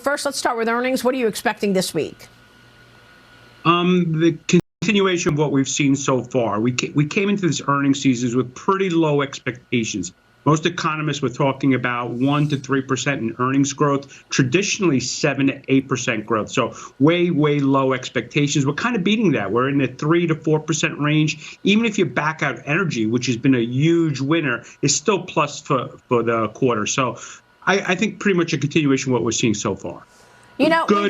first, let's start with earnings. What are you expecting this week? The continuation of what we've seen so far. We came into this earnings season with pretty low expectations. Most economists were talking about 1 to 3% in earnings growth, traditionally 7 to 8% growth. So way, way low expectations. We're kind of beating that. We're in the 3 to 4% range. Even if you back out energy, which has been a huge winner, is still plus for the quarter. So I think pretty much a continuation of what we're seeing so far. You know, Good,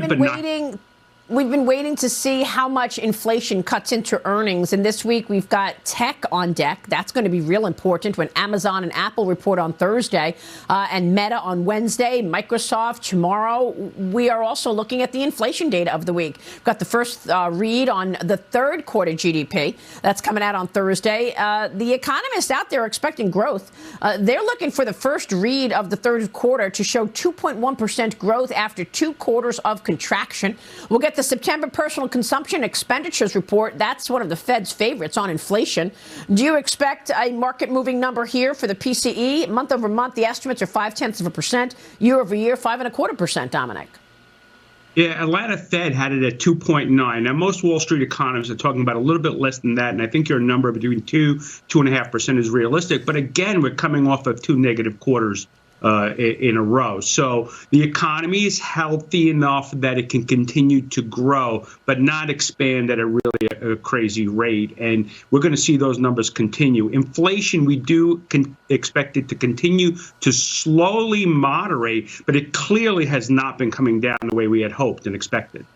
we've been waiting to see how much inflation cuts into earnings. And this week we've got tech on deck. That's going to be real important when Amazon and Apple report on Thursday and Meta on Wednesday, Microsoft tomorrow. We are also looking at the inflation data of the week. We've got the first read on the third quarter GDP. That's coming out on Thursday. The economists out there are expecting growth. They're looking for the first read of the third quarter to show 2.1% growth after 2 quarters of contraction. We'll get the September personal consumption expenditures report. That's one of the Fed's favorites on inflation. Do you expect a market moving number here for the PCE? Month over month, the estimates are 0.5%. Year over year, 5.25%, Dominic. Yeah, Atlanta Fed had it at 2.9. Now, most Wall Street economists are talking about a little bit less than that, and I think your number between 2.5% is realistic. But again, we're coming off of 2 negative quarters in a row. So the economy is healthy enough that it can continue to grow, but not expand at a really crazy rate. And we're going to see those numbers continue. Inflation, we do expect it to continue to slowly moderate, but it clearly has not been coming down the way we had hoped and expected.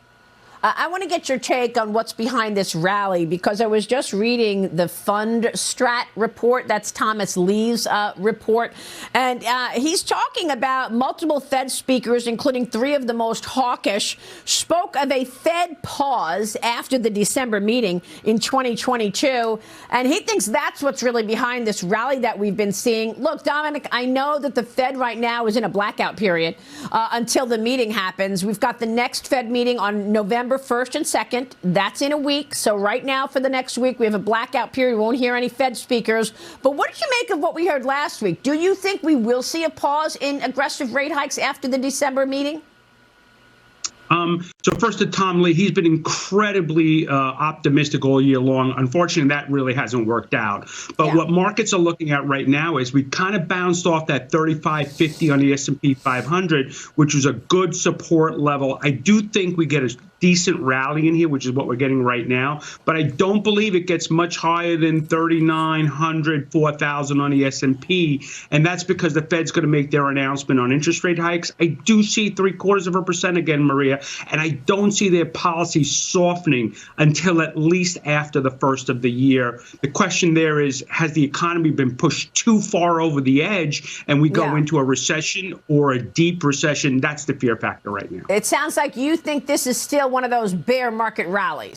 I want to get your take on what's behind this rally, because I was just reading the Fund Strat report. That's Thomas Lee's report. And he's talking about multiple Fed speakers, including 3 of the most hawkish, spoke of a Fed pause after the December meeting in 2022. And he thinks that's what's really behind this rally that we've been seeing. Look, Dominic, I know that the Fed right now is in a blackout period until the meeting happens. We've got the next Fed meeting on November 1st and 2nd. That's in a week. So right now for the next week, we have a blackout period. We won't hear any Fed speakers. But what did you make of what we heard last week? Do you think we will see a pause in aggressive rate hikes after the December meeting? So first to Tom Lee, he's been incredibly optimistic all year long. Unfortunately, that really hasn't worked out. But what markets are looking at right now is we kind of bounced off that 35.50 on the S&P 500, which was a good support level. I do think we get a decent rally in here, which is what we're getting right now. But I don't believe it gets much higher than 3,900, 4,000 on the S&P. And that's because the Fed's going to make their announcement on interest rate hikes. I do see 0.75% again, Maria, and I don't see their policy softening until at least after the first of the year. The question there is, has the economy been pushed too far over the edge and we go into a recession or a deep recession? That's the fear factor right now. It sounds like you think this is still one of those bear market rallies.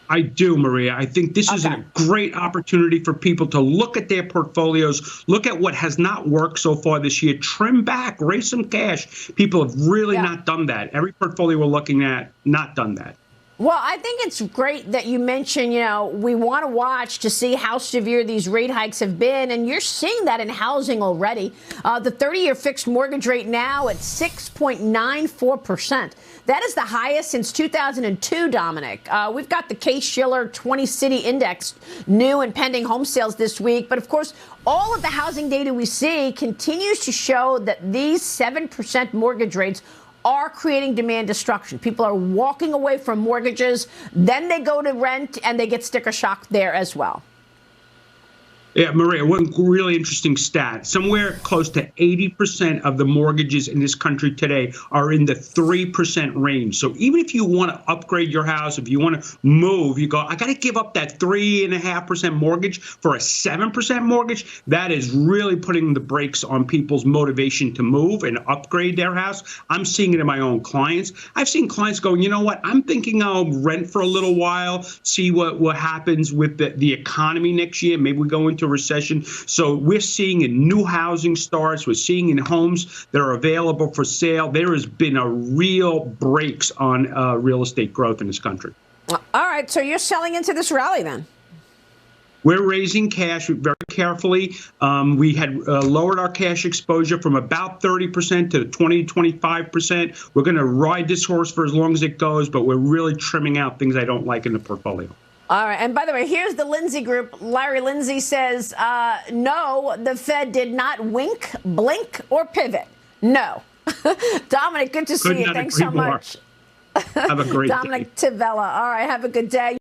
I do, Maria. I think this is a great opportunity for people to look at their portfolios, look at what has not worked so far this year, trim back, raise some cash. People have really not done that. Every portfolio we're looking at, not done that. Well, I think it's great that you mentioned, we want to watch to see how severe these rate hikes have been. And you're seeing that in housing already. The 30-year fixed mortgage rate now at 6.94%. That is the highest since 2002, Dominic. We've got the Case-Shiller 20-city index, new and pending home sales this week. But, of course, all of the housing data we see continues to show that these 7% mortgage rates are creating demand destruction. People are walking away from mortgages, then they go to rent, and they get sticker shock there as well. Yeah, Maria, one really interesting stat. Somewhere close to 80% of the mortgages in this country today are in the 3% range. So even if you want to upgrade your house, if you want to move, you go, I got to give up that 3.5% mortgage for a 7% mortgage. That is really putting the brakes on people's motivation to move and upgrade their house. I'm seeing it in my own clients. I've seen clients go, you know what, I'm thinking I'll rent for a little while, see what happens with the economy next year. Maybe we go into recession. So we're seeing in new housing starts, we're seeing in homes that are available for sale. There has been a real brakes on real estate growth in this country. All right. So you're selling into this rally then? We're raising cash very carefully. We had lowered our cash exposure from about 30% to 20-25%. We're going to ride this horse for as long as it goes, but we're really trimming out things I don't like in the portfolio. All right. And by the way, here's the Lindsay Group. Larry Lindsay says, no, the Fed did not wink, blink, or pivot. No. Dominic, good to see you. Thanks so much. Have a great day. Dominick Tavella. All right. Have a good day.